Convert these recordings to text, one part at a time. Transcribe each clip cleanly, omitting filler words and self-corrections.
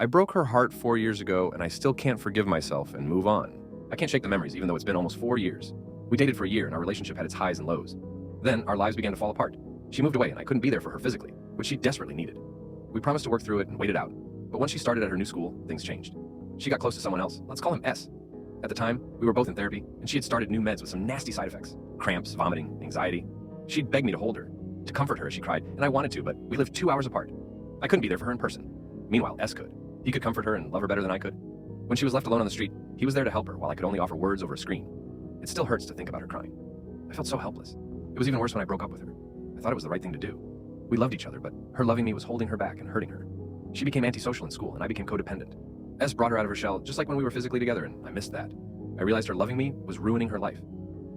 I broke her heart 4 years ago, and I still can't forgive myself and move on. I can't shake the memories, even though it's been almost 4 years. We dated for a year, and our relationship had its highs and lows. Then, our lives began to fall apart. She moved away, and I couldn't be there for her physically, which she desperately needed. We promised to work through it and wait it out. But once she started at her new school, things changed. She got close to someone else. Let's call him S. At the time, we were both in therapy, and she had started new meds with some nasty side effects. Cramps, vomiting, anxiety. She'd begged me to hold her, to comfort her as she cried, and I wanted to, but we lived 2 hours apart. I couldn't be there for her in person. Meanwhile, S could. He could comfort her and love her better than I could. When she was left alone on the street, he was there to help her while I could only offer words over a screen. It still hurts to think about her crying. I felt so helpless. It was even worse when I broke up with her. I thought it was the right thing to do. We loved each other, but her loving me was holding her back and hurting her. She became antisocial in school, and I became codependent. S brought her out of her shell, just like when we were physically together, and I missed that. I realized her loving me was ruining her life.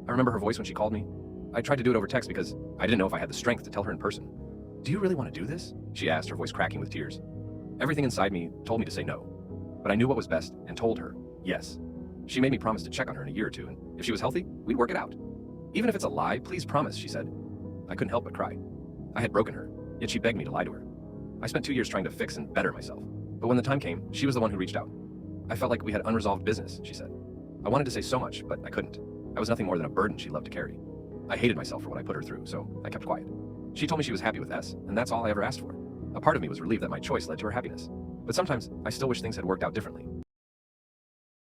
I remember her voice when she called me. I tried to do it over text because I didn't know if I had the strength to tell her in person. "Do you really want to do this?" she asked, her voice cracking with tears. Everything inside me told me to say no. But I knew what was best and told her yes. She made me promise to check on her in a year or two, and if she was healthy, we'd work it out. "Even if it's a lie, please promise," she said. I couldn't help but cry. I had broken her, yet she begged me to lie to her. I spent 2 years trying to fix and better myself. But when the time came, she was the one who reached out. "I felt like we had unresolved business," she said. I wanted to say so much, but I couldn't. I was nothing more than a burden she loved to carry. I hated myself for what I put her through, so I kept quiet. She told me she was happy with S, and that's all I ever asked for. A part of me was relieved that my choice led to her happiness. But sometimes, I still wish things had worked out differently.